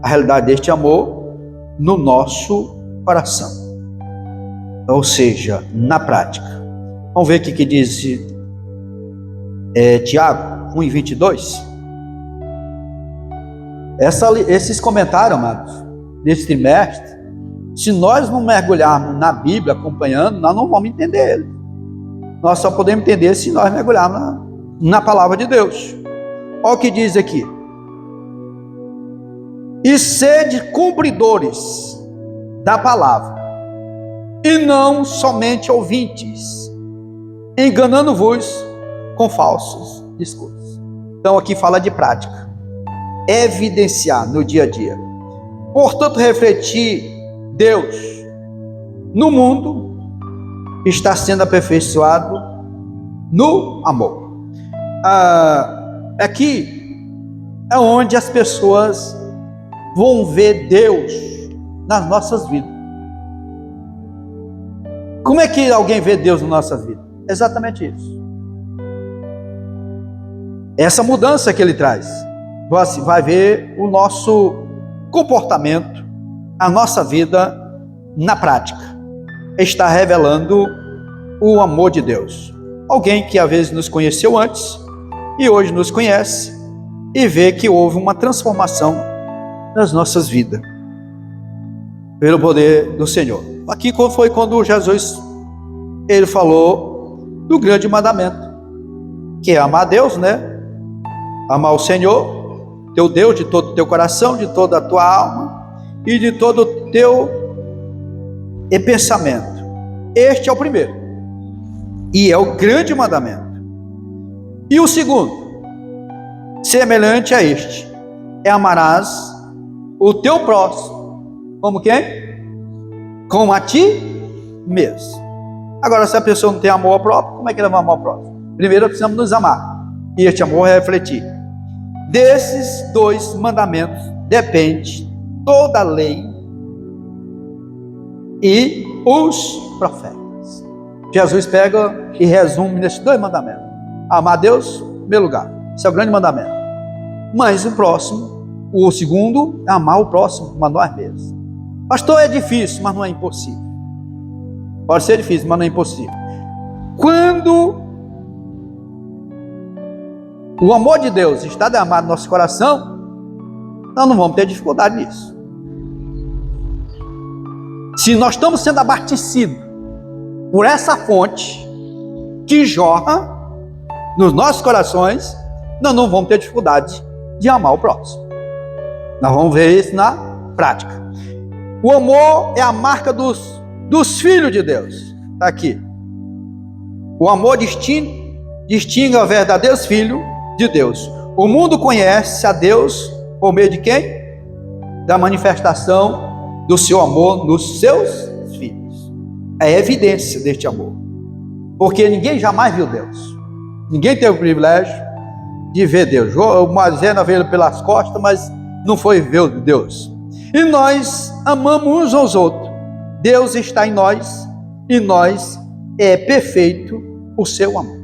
Speaker 1: A realidade deste amor no nosso coração. Ou seja, na prática. Vamos ver o que diz Tiago 1:22. Esses comentários, amados, desse trimestre, se nós não mergulharmos na Bíblia acompanhando, nós não vamos entender ele. Nós só podemos entender se nós mergulharmos na palavra de Deus. Olha o que diz aqui. E sede cumpridores da palavra, e não somente ouvintes, enganando-vos com falsos discursos. Então aqui fala de prática. Evidenciar no dia a dia. Portanto, refletir Deus no mundo está sendo aperfeiçoado no amor. Aqui é onde as pessoas vão ver Deus nas nossas vidas. Como é que alguém vê Deus nas nossas vidas? Exatamente isso. Essa mudança que ele traz. Você vai ver o nosso comportamento, a nossa vida na prática. Está revelando o amor de Deus. Alguém que às vezes nos conheceu antes e hoje nos conhece e vê que houve uma transformação nas nossas vidas pelo poder do Senhor. Aqui foi quando Jesus ele falou do grande mandamento, que é amar a Deus, né? Amar o Senhor teu Deus de todo o teu coração, de toda a tua alma e de todo o teu pensamento. Este é o primeiro e é o grande mandamento. E o segundo, semelhante a este, amarás o teu próximo como quem? Como a ti mesmo. Agora, se a pessoa não tem amor próprio, como é que ela vai amar o próximo? Primeiro, precisamos nos amar, e este amor é refletir. Desses dois mandamentos depende toda a lei e os profetas. Jesus pega e resume nesses dois mandamentos: amar a Deus em primeiro lugar, esse é o grande mandamento. Mas o próximo, o segundo, é amar o próximo como a nós mesmos. Pastor, é difícil, mas não é impossível. Pode ser difícil, mas não é impossível. Quando o amor de Deus está derramado no nosso coração, nós não vamos ter dificuldade nisso. Se nós estamos sendo abastecidos por essa fonte que jorra nos nossos corações, nós não vamos ter dificuldade de amar o próximo. Nós vamos ver isso na prática. O amor é a marca dos filhos de Deus. Está aqui. O amor distingue o verdadeiro filho de Deus. O mundo conhece a Deus por meio de quem? Da manifestação do seu amor nos seus filhos. É evidência deste amor. Porque ninguém jamais viu Deus. Ninguém teve o privilégio de ver Deus. Moisés veio pelas costas, mas não foi ver Deus. E nós amamos uns aos outros. Deus está em nós e nós é perfeito o seu amor.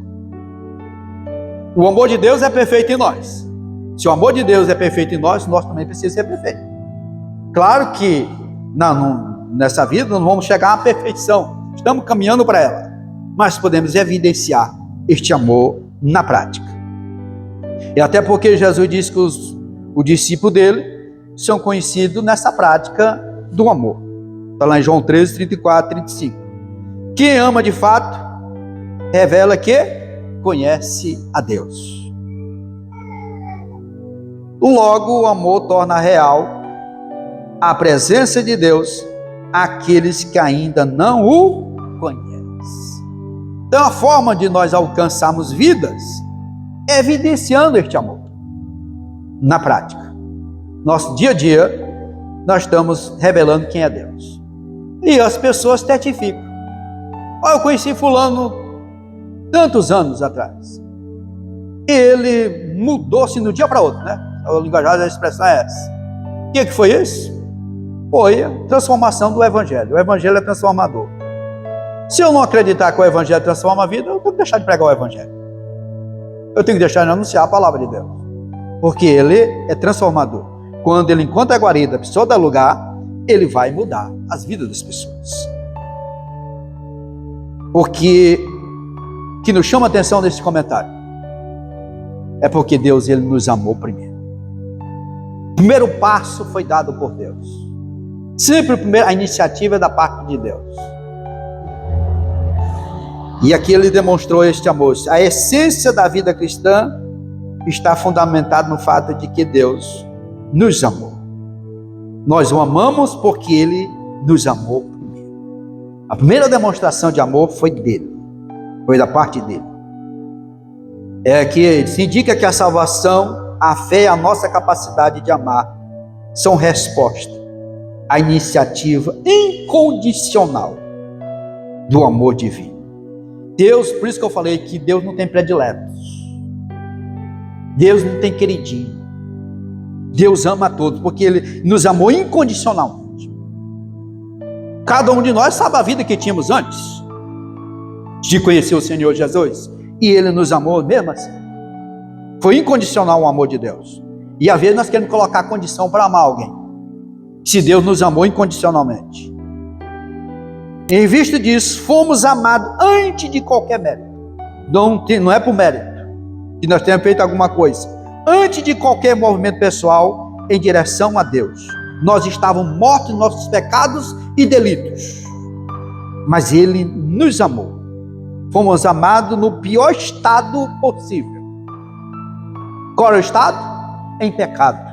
Speaker 1: O amor de Deus é perfeito em nós. Se o amor de Deus é perfeito em nós, nós também precisamos ser perfeitos. Claro que nessa vida não vamos chegar à perfeição. Estamos caminhando para ela. Mas podemos evidenciar este amor na prática. E até porque Jesus disse que os discípulos dele são conhecidos nessa prática do amor. Está lá em João 13, 34, 35. Quem ama de fato, revela que conhece a Deus. Logo, o amor torna real a presença de Deus àqueles que ainda não o conhecem. Então, a forma de nós alcançarmos vidas é evidenciando este amor na prática. Nosso dia a dia, nós estamos revelando quem é Deus. E as pessoas testificam. Eu conheci fulano tantos anos atrás. Ele mudou-se de um dia para outro, né? A linguagem da expressão é essa. O que foi isso? Foi a transformação do Evangelho. O Evangelho é transformador. Se eu não acreditar que o Evangelho transforma a vida, eu tenho que deixar de pregar o Evangelho. Eu tenho que deixar de anunciar a palavra de Deus. Porque ele é transformador. Quando ele encontra a guarida, a pessoa dá lugar, ele vai mudar as vidas das pessoas. Porque que nos chama a atenção nesse comentário é porque Deus, ele nos amou primeiro. O primeiro passo foi dado por Deus. Sempre a iniciativa é da parte de Deus. E aqui ele demonstrou este amor. A essência da vida cristã está fundamentada no fato de que Deus nos amou. Nós o amamos porque ele nos amou primeiro. A primeira demonstração de amor foi dele. Foi da parte dele. É que se indica que a salvação, a fé e a nossa capacidade de amar são resposta à iniciativa incondicional do amor divino. Deus, por isso que eu falei que Deus não tem prediletos. Deus não tem queridinho. Deus ama a todos, porque ele nos amou incondicionalmente. Cada um de nós sabe a vida que tínhamos antes de conhecer o Senhor Jesus. E ele nos amou mesmo assim. Foi incondicional o amor de Deus. E às vezes nós queremos colocar condição para amar alguém. Se Deus nos amou incondicionalmente. Em vista disso, fomos amados antes de qualquer mérito. Não é por mérito que nós tenhamos feito alguma coisa. Antes de qualquer movimento pessoal em direção a Deus. Nós estávamos mortos em nossos pecados e delitos. Mas ele nos amou. Fomos amados no pior estado possível. Qual é o estado? Em pecado.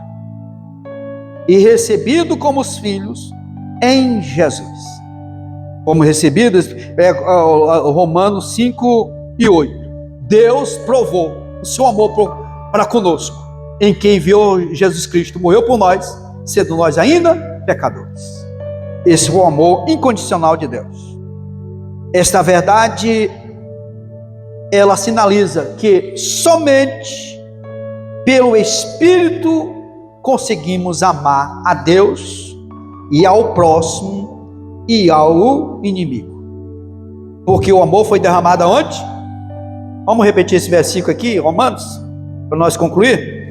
Speaker 1: E recebido como os filhos em Jesus. Fomos recebidos, Romanos 5 e 8. Deus provou o seu amor para conosco, em que enviou Jesus Cristo, morreu por nós, sendo nós ainda pecadores. Esse é o amor incondicional de Deus. Esta verdade, ela sinaliza que somente pelo Espírito conseguimos amar a Deus e ao próximo e ao inimigo. Porque o amor foi derramado aonde? Vamos repetir esse versículo aqui, Romanos, para nós concluir.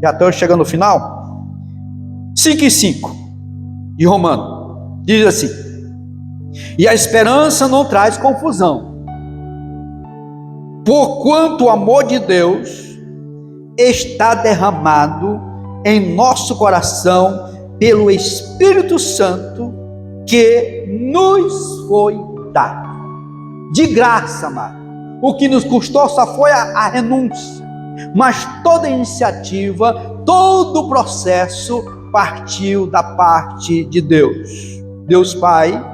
Speaker 1: Já estamos chegando no final. 5:5 de Romanos diz assim: e a esperança não traz confusão, porquanto o amor de Deus está derramado em nosso coração pelo Espírito Santo que nos foi dado. De graça, amado. O que nos custou só foi a renúncia, mas toda a iniciativa, todo o processo partiu da parte de Deus. Deus Pai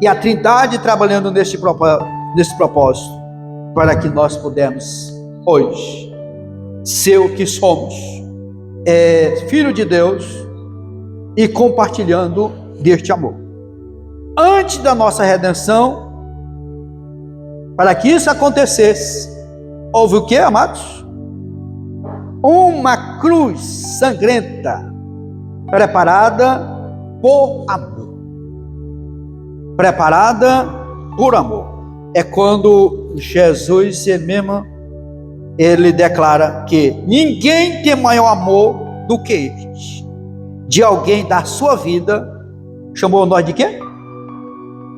Speaker 1: e a Trindade trabalhando nesse propósito, para que nós pudemos hoje ser o que somos, filho de Deus, e compartilhando deste amor. Antes da nossa redenção, para que isso acontecesse, houve o que, amados? Uma cruz sangrenta, preparada por amor. Preparada por amor. É quando Jesus mesmo, ele declara que ninguém tem maior amor do que este, de alguém da sua vida. Chamou nós de quê?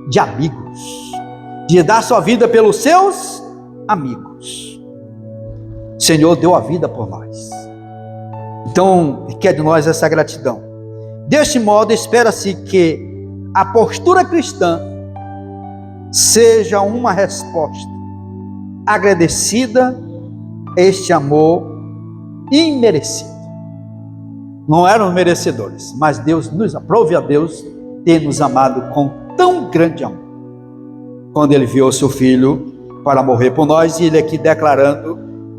Speaker 1: De amigos. De dar sua vida pelos seus amigos. O Senhor deu a vida por nós. Então, quer de nós essa gratidão. Deste modo, espera-se que a postura cristã seja uma resposta agradecida a este amor imerecido. Não eram merecedores, mas Deus nos aprove a Deus ter nos amado com tão grande amor, quando Ele enviou seu Filho para morrer por nós. E Ele aqui declarando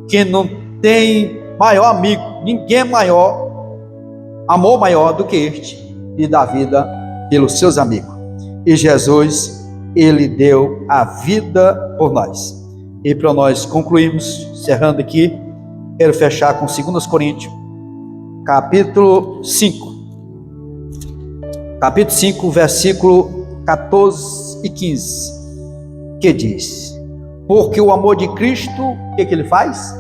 Speaker 1: que não tem maior amigo, ninguém maior, amor maior do que este, de dar vida pelos seus amigos. E Jesus, Ele deu a vida por nós. E para nós concluirmos, encerrando aqui, quero fechar com 2 Coríntios, capítulo 5. Capítulo 5, versículo 14 e 15. Que diz: porque o amor de Cristo, o que Ele faz?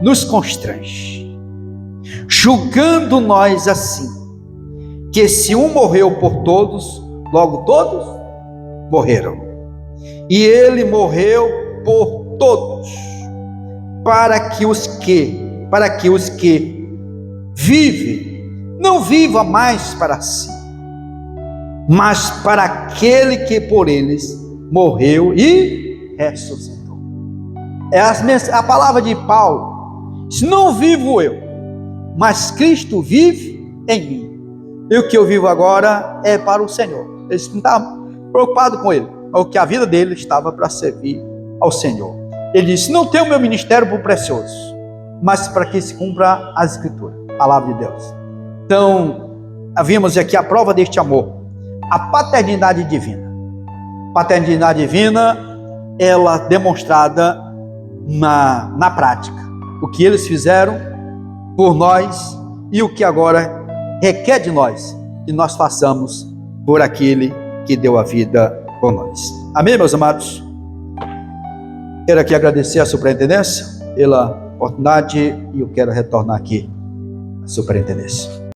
Speaker 1: Nos constrange, julgando nós assim, que se um morreu por todos, logo todos morreram. E Ele morreu por todos, para que os que vivem, não vivam mais para si, mas para aquele que por eles morreu e ressuscitou. É a palavra de Paulo. Se não vivo eu, mas Cristo vive em mim. E o que eu vivo agora é para o Senhor. Ele não está preocupado com ele, mas que a vida dele estava para servir ao Senhor. Ele disse: não tenho o meu ministério por precioso, mas para que se cumpra a Escritura, a palavra de Deus. Então, vimos aqui a prova deste amor, a paternidade divina. Paternidade divina, ela demonstrada na prática. O que eles fizeram por nós e o que agora requer de nós, que nós façamos por aquele que deu a vida por nós. Amém, meus amados? Quero aqui agradecer a superintendência pela oportunidade e eu quero retornar aqui à superintendência.